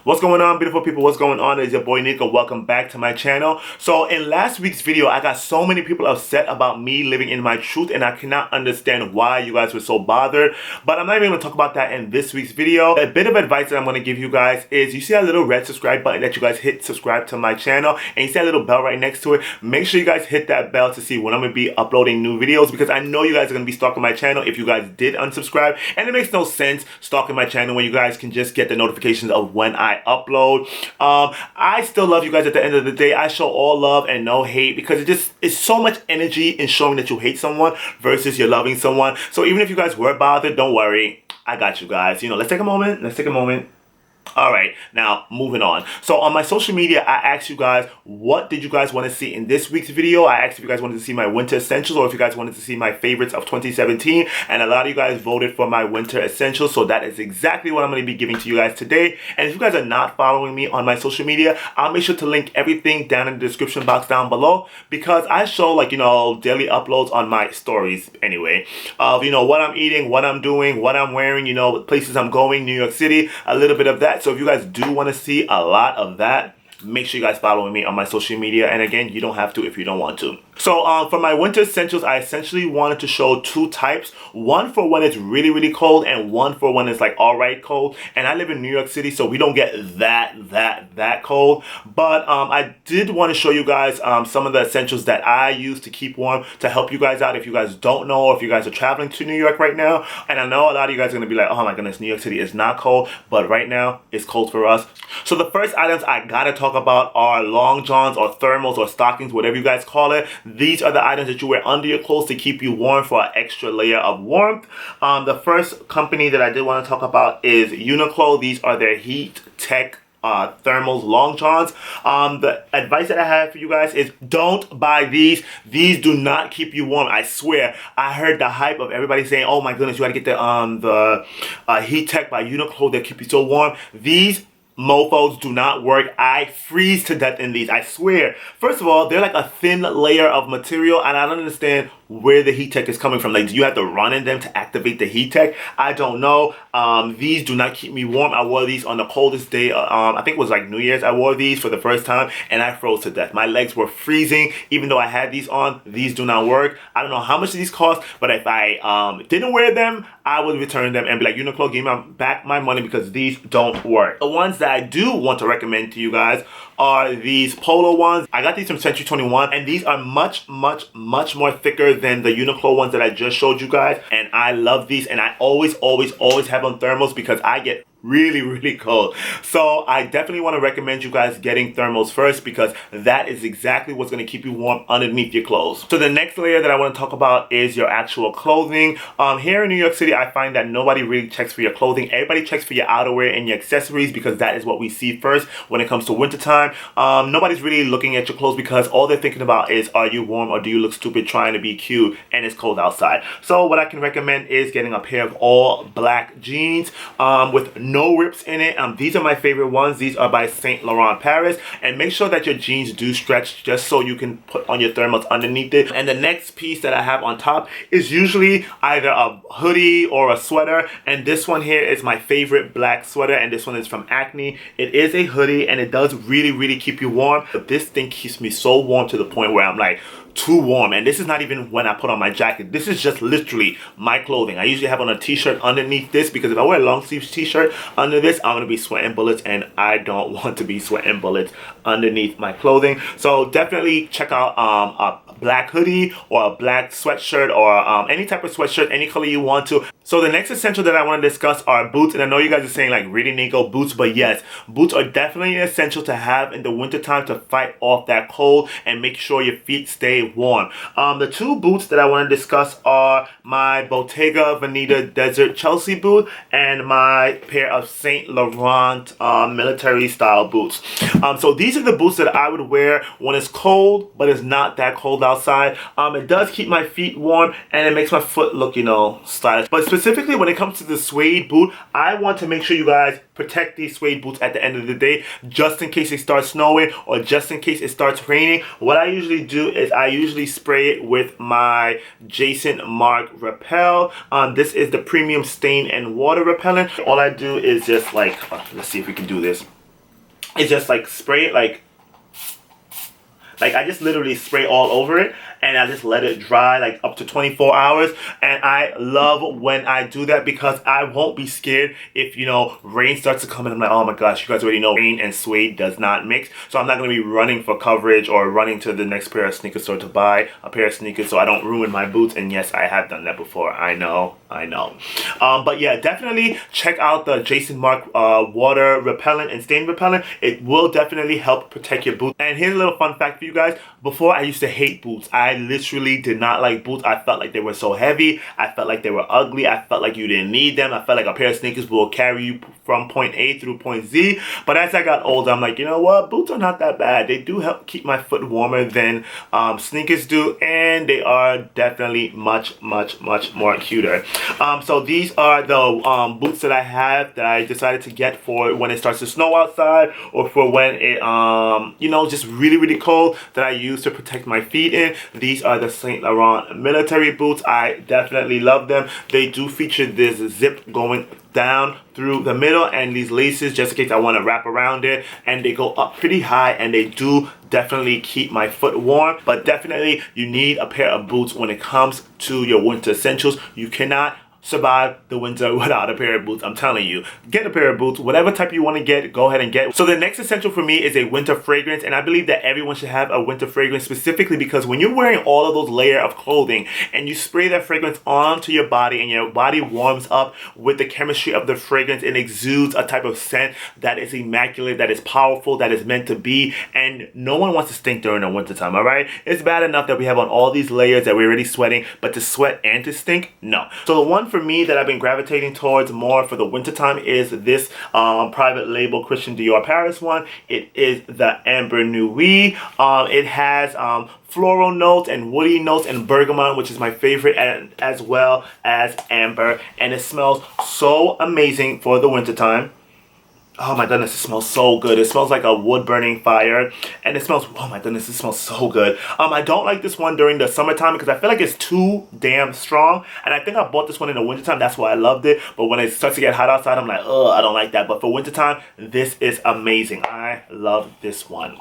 What's going on, beautiful people? What's going on? It's your boy Nico. Welcome back to my channel. So in last week's video, I got so many people upset about me living in my truth, and I cannot understand why you guys were so bothered. But I'm not even going to talk about that in this week's video. A bit of advice that I'm going to give you guys is, you see that little red subscribe button that you guys hit subscribe to my channel, and you see that little bell right next to it? Make sure you guys hit that bell to see when I'm going to be uploading new videos, because I know you guys are going to be stalking my channel if you guys did unsubscribe, and it makes no sense stalking my channel when you guys can just get the notifications of when I upload. I still love you guys at the end of the day. I show all love and no hate, because it's so much energy in showing that you hate someone versus you're loving someone. So even if you guys were bothered, don't worry. I got you guys. You know, let's take a moment. Alright, now moving on. So on my social media, I asked you guys, what did you guys want to see in this week's video? I asked if you guys wanted to see my winter essentials, or if you guys wanted to see my favorites of 2017, and a lot of you guys voted for my winter essentials, so that is exactly what I'm going to be giving to you guys today. And if you guys are not following me on my social media, I'll make sure to link everything down in the description box down below, because I show, like, you know, daily uploads on my stories anyway, of, you know, what I'm eating, what I'm doing, what I'm wearing, you know, places I'm going, New York City, a little bit of that. So if you guys do want to see a lot of that, make sure you guys follow me on my social media. And again, you don't have to if you don't want to. So for my winter essentials, I essentially wanted to show two types. One for when it's really, really cold, and one for when it's like alright cold. And I live in New York City, so we don't get that cold. But I did want to show you guys some of the essentials that I use to keep warm, to help you guys out if you guys don't know, or if you guys are traveling to New York right now. And I know a lot of you guys are going to be like, oh my goodness, New York City is not cold. But right now, it's cold for us. So the first items I gotta talk about are long johns or thermals or stockings, whatever you guys call it. These are the items that you wear under your clothes to keep you warm for an extra layer of warmth. The first company that I did want to talk about is Uniqlo. These are their heat tech thermals long johns. The advice that I have for you guys is, don't buy these. These do not keep you warm. I swear, I heard the hype of everybody saying, oh my goodness, you gotta get the heat tech by Uniqlo that keep you so warm. These mofos do not work. I freeze to death in these, I swear. First of all, they're like a thin layer of material, and I don't understand where the heat tech is coming from. Like, do you have to run in them to activate the heat tech? I don't know. These do not keep me warm. I wore these on the coldest day. I think it was like New Year's. I wore these for the first time, and I froze to death. My legs were freezing. Even though I had these on, these do not work. I don't know how much these cost, but if I didn't wear them, I would return them and be like, Uniqlo, give me back my money, because these don't work. The ones that I do want to recommend to you guys are these polo ones. I got these from Century 21, and these are much more thicker than the Uniqlo ones that I just showed you guys, and I love these, and I always have on thermals because I get really cold. So I definitely want to recommend you guys getting thermals first, because that is exactly what's going to keep you warm underneath your clothes. So the next layer that I want to talk about is your actual clothing. Here in New York City, I find that nobody really checks for your clothing. Everybody checks for your outerwear and your accessories, because that is what we see first when it comes to wintertime. Nobody's really looking at your clothes, because all they're thinking about is, are you warm or do you look stupid trying to be cute and it's cold outside? So what I can recommend is getting a pair of all black jeans with no rips in it. These are my favorite ones. These are by Saint Laurent Paris, and make sure that your jeans do stretch, just so you can put on your thermals underneath it. And the next piece that I have on top is usually either a hoodie or a sweater, and this one here is my favorite black sweater, and this one is from Acne. It is a hoodie, and it does really keep you warm, but this thing keeps me so warm to the point where I'm like, too warm. And this is not even when I put on my jacket. This is just literally my clothing. I usually have on a t-shirt underneath this, because if I wear a long sleeve t-shirt under this, I'm gonna be sweating bullets, and I don't want to be sweating bullets underneath my clothing. So definitely check out a black hoodie or a black sweatshirt, or any type of sweatshirt, any color you want to. So the next essential that I want to discuss are boots. And I know you guys are saying, like, really, Nico, boots? But yes, boots are definitely an essential to have in the wintertime to fight off that cold and make sure your feet stay warm. The two boots that I want to discuss are my Bottega Veneta Desert Chelsea boot and my pair of Saint Laurent military style boots. So these are the boots that I would wear when it's cold, but it's not that cold outside. It does keep my feet warm, and it makes my foot look, you know, stylish. But specifically when it comes to the suede boot, I want to make sure you guys protect these suede boots at the end of the day, just in case it starts snowing or just in case it starts raining. What I usually do is I usually spray it with my Jason Mark Repel. This is the premium stain and water repellent. All I do is just like, let's see if we can do this. is just like spray it like I just literally spray all over it, and I just let it dry like up to 24 hours. And I love when I do that because I won't be scared if, you know, rain starts to come in. I'm like, oh my gosh, you guys already know rain and suede does not mix. So I'm not going to be running for coverage or running to the next pair of sneaker store to buy a pair of sneakers so I don't ruin my boots. And yes, I have done that before. I know. But yeah, definitely check out the Jason Mark water repellent and stain repellent. It will definitely help protect your boots. And here's a little fun fact for you guys. Before, I used to hate boots. I literally did not like boots. I felt like they were so heavy. I felt like they were ugly. I felt like you didn't need them. I felt like a pair of sneakers will carry you from point A through point Z. But as I got older, I'm like, you know what? Boots are not that bad. They do help keep my foot warmer than sneakers do. And they are definitely much more cuter. So these are the boots that I have that I decided to get for when it starts to snow outside, or for when it, you know, just really cold, that I use to protect my feet in. These are the Saint Laurent military boots. I definitely love them. They do feature this zip going down through the middle and these laces just in case I want to wrap around it, and they go up pretty high, and they do definitely keep my foot warm. But definitely you need a pair of boots when it comes to your winter essentials. You cannot survive the winter without a pair of boots. I'm telling you, get a pair of boots. Whatever type you want to get, go ahead and get. So the next essential for me is a winter fragrance, and I believe that everyone should have a winter fragrance, specifically because when you're wearing all of those layers of clothing and you spray that fragrance onto your body and your body warms up with the chemistry of the fragrance, it exudes a type of scent that is immaculate, that is powerful, that is meant to be. And no one wants to stink during the winter time, all right? It's bad enough that we have on all these layers that we're already sweating, but to sweat and to stink, no. So the one for me that I've been gravitating towards more for the wintertime is this private label Christian Dior Paris one. It is the Amber Nuit. It has floral notes and woody notes and bergamot, which is my favorite, and as well as amber. And it smells so amazing for the wintertime. Oh my goodness, it smells so good. It smells like a wood burning fire. And it smells, oh my goodness, it smells so good. I don't like this one during the summertime because I feel like it's too damn strong. And I think I bought this one in the wintertime. That's why I loved it. But when it starts to get hot outside, I'm like, oh, I don't like that. But for wintertime, this is amazing. I love this one.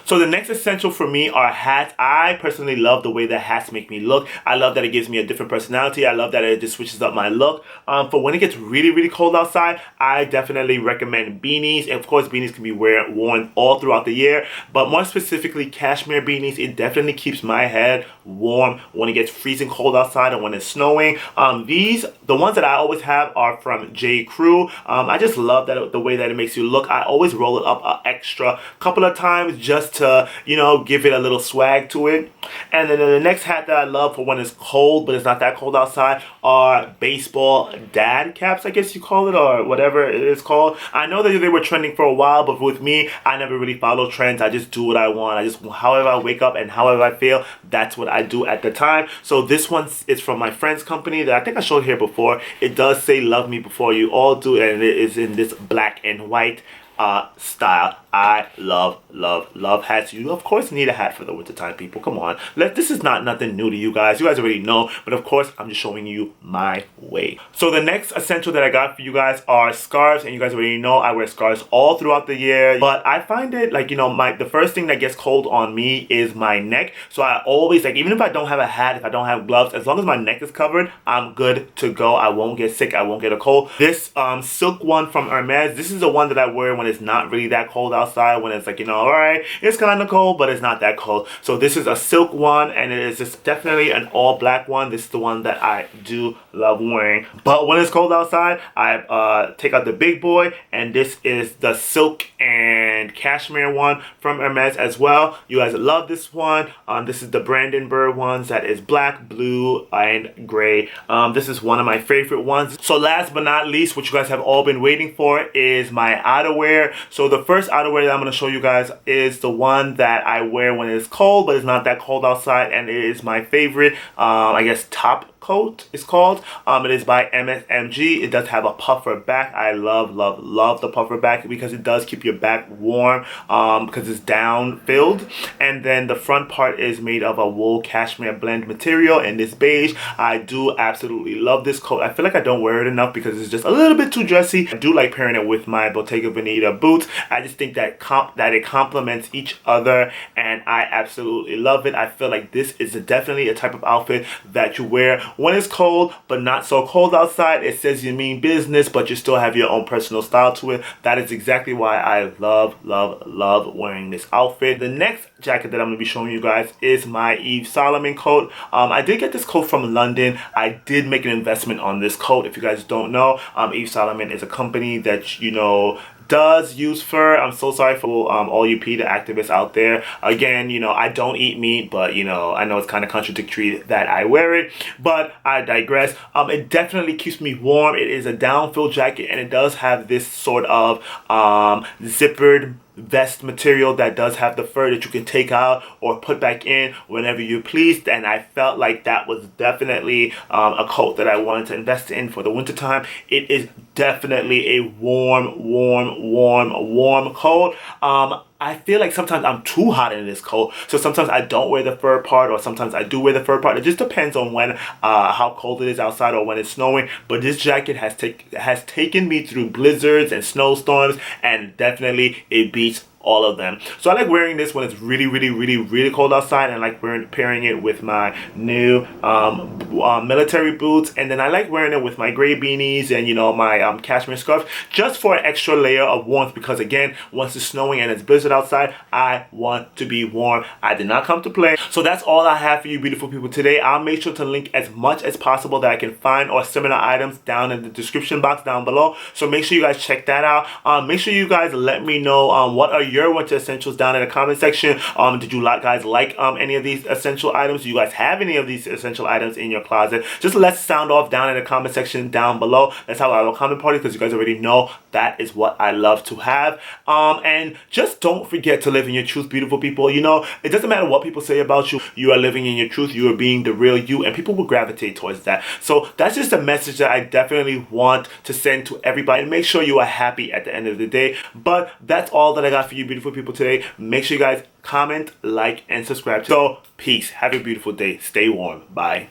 So the next essential for me are hats. I personally love the way that hats make me look. I love that it gives me a different personality. I love that it just switches up my look. For when it gets really cold outside, I definitely recommend beanies. And of course, beanies can be worn all throughout the year. But more specifically, cashmere beanies. It definitely keeps my head warm when it gets freezing cold outside and when it's snowing. The ones that I always have are from J. Crew. I just love that the way that it makes you look. I always roll it up an extra couple of times just to, you know, give it a little swag to it. And then the next hat that I love for when it's cold, but it's not that cold outside, are baseball dad caps, I guess you call it, or whatever it is called. I know that they were trending for a while, but with me, I never really follow trends. I just do what I want. I just, however I wake up and however I feel, that's what I do at the time. So this one is from my friend's company that I think I showed here before. It does say love me before you all do, and it is in this black and white style. I love hats. You of course need a hat for the wintertime, people. Come on. This is not nothing new to you guys. You guys already know, but of course I'm just showing you my way. So the next essential that I got for you guys are scarves, and you guys already know I wear scarves all throughout the year. But I find it like, you know, the first thing that gets cold on me is my neck. So I always, like, even if I don't have a hat, if I don't have gloves, as long as my neck is covered, I'm good to go. I won't get sick. I won't get a cold. This silk one from Hermes, this is the one that I wear when it's not really that cold outside, when it's like, you know, all right, it's kind of cold, but it's not that cold. So this is a silk one, and it is just definitely an all black one. This is the one that I do love wearing. But when it's cold outside, I take out the big boy, and this is the silk and cashmere one from Hermes as well. You guys love this one. This is the Brandenburg ones that is black, blue, and gray. This is one of my favorite ones. So last but not least, what you guys have all been waiting for is my outerwear. So the first outerwear that I'm going to show you guys is the one that I wear when it's cold, but it's not that cold outside, and it is my favorite, I guess, top coat, it's called. It is by MSMG. It does have a puffer back. I love the puffer back because it does keep your back warm because it's down filled. And then the front part is made of a wool cashmere blend material in this beige. I do absolutely love this coat. I feel like I don't wear it enough because it's just a little bit too dressy. I do like pairing it with my Bottega Veneta boots. I just think that it complements each other, and I absolutely love it. I feel like this is definitely a type of outfit that you wear when it's cold, but not so cold outside. It says you mean business, but you still have your own personal style to it. That is exactly why I love wearing this outfit. The next jacket that I'm going to be showing you guys is my Yves Solomon coat. I did get this coat from London. I did make an investment on this coat. If you guys don't know, Yves Solomon is a company that, you know, does use fur. I'm so sorry for all you PETA activists out there. Again, you know, I don't eat meat, but you know, I know it's kind of contradictory that I wear it, but I digress. It definitely keeps me warm. It is a down-filled jacket, and it does have this sort of zippered vest material that does have the fur that you can take out or put back in whenever you please. And I felt like that was definitely a coat that I wanted to invest in for the winter time. It is definitely a warm coat. I feel like sometimes I'm too hot in this coat, so sometimes I don't wear the fur part, or sometimes I do wear the fur part. It just depends on when, how cold it is outside or when it's snowing. But this jacket has taken me through blizzards and snowstorms, and definitely it beats all of them. So I like wearing this when it's really cold outside, and I like pairing it with my new military boots, and then I like wearing it with my gray beanies and, you know, my cashmere scarf, just for an extra layer of warmth, because again, once it's snowing and it's blizzard outside, I want to be warm. I did not come to play. So that's all I have for you beautiful people today. I'll make sure to link as much as possible that I can find, or similar items, down in the description box down below. So make sure you guys check that out. Make sure you guys let me know what are your winter essentials down in the comment section. Did you guys like any of these essential items? Do you guys have any of these essential items in your closet? Just let's sound off down in the comment section down below. Let's have a comment party, because you guys already know that is what I love to have. And just don't forget to live in your truth, beautiful people. You know, it doesn't matter what people say about you. You are living in your truth. You are being the real you, and people will gravitate towards that. So that's just a message that I definitely want to send to everybody. And make sure you are happy at the end of the day. But that's all that I got for you beautiful people today. Make sure you guys comment, like, and subscribe. So peace. Have a beautiful day. Stay warm. Bye.